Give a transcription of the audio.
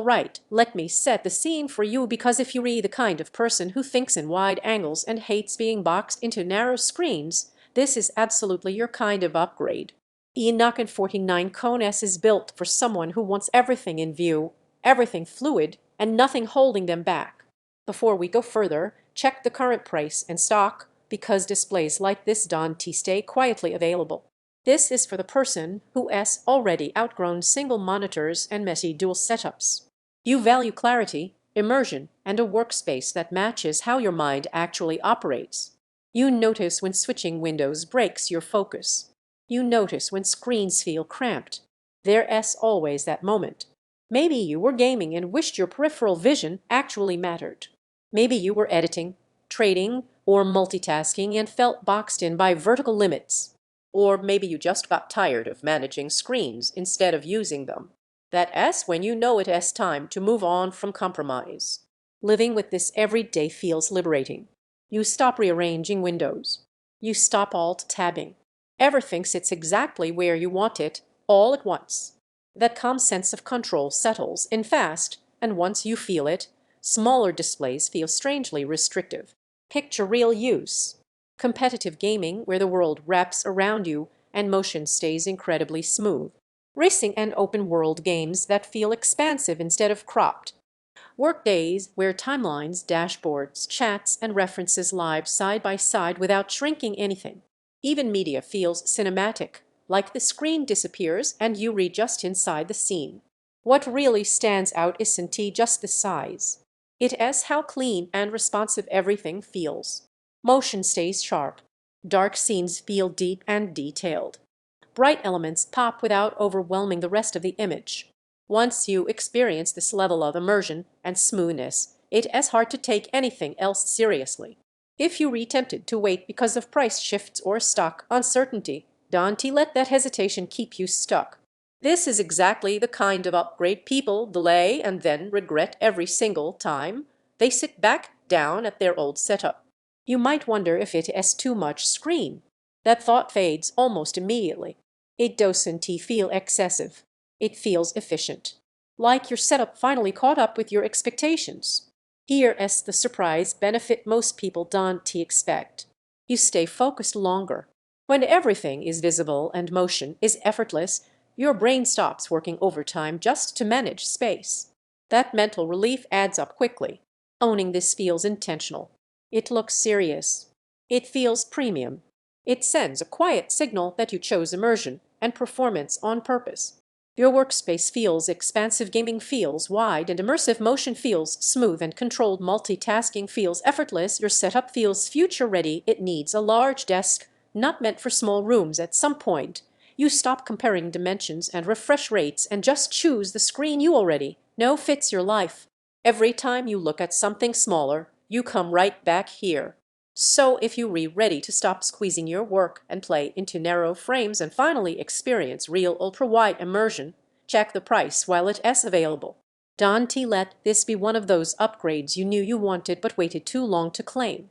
Alright, let me set the scene for you, because if you're the kind of person who thinks in wide angles and hates being boxed into narrow screens, this is absolutely your kind of upgrade. INNOCN 49 Cone S is built for someone who wants everything in view, everything fluid, and nothing holding them back. Before we go further, check the current price and stock, because displays like this don't stay quietly available. This is for the person who has already outgrown single monitors and messy dual setups. You value clarity, immersion, and a workspace that matches how your mind actually operates. You notice when switching windows breaks your focus. You notice when screens feel cramped. There's always that moment. Maybe you were gaming and wished your peripheral vision actually mattered. Maybe you were editing, trading, or multitasking and felt boxed in by vertical limits. Or maybe you just got tired of managing screens instead of using them. That's when you know it's time to move on from compromise. Living with this every day feels liberating. You stop rearranging windows. You stop alt-tabbing. Everything sits exactly where you want it, all at once. That calm sense of control settles in fast, and once you feel it, smaller displays feel strangely restrictive. Picture real use. Competitive gaming where the world wraps around you and motion stays incredibly smooth. Racing and open-world games that feel expansive instead of cropped. Work days where timelines, dashboards, chats, and references live side by side without shrinking anything. Even media feels cinematic, like the screen disappears and you read just inside the scene. What really stands out isn't just the size. It's how clean and responsive everything feels. Motion stays sharp. Dark scenes feel deep and detailed. Bright elements pop without overwhelming the rest of the image. Once you experience this level of immersion and smoothness, it's hard to take anything else seriously. If you're tempted to wait because of price shifts or stock uncertainty, don't let that hesitation keep you stuck. This is exactly the kind of upgrade people delay and then regret every single time they sit back down at their old setup. You might wonder if it is too much screen. That thought fades almost immediately. It doesn't feel excessive. It feels efficient. Like your setup finally caught up with your expectations. Here is the surprise benefit most people don't expect. You stay focused longer. When everything is visible and motion is effortless, your brain stops working overtime just to manage space. That mental relief adds up quickly. Owning this feels intentional. It looks serious. It feels premium. It sends a quiet signal that you chose immersion and performance on purpose. Your workspace feels expansive, gaming feels wide, and immersive motion feels smooth, and controlled multitasking feels effortless. Your setup feels future-ready. It needs a large desk, not meant for small rooms. At some point, you stop comparing dimensions and refresh rates and just choose the screen you already know fits your life. Every time you look at something smaller, you come right back here. So if you're ready to stop squeezing your work and play into narrow frames and finally experience real ultra-wide immersion, check the price while it is available. Don't let this be one of those upgrades you knew you wanted but waited too long to claim.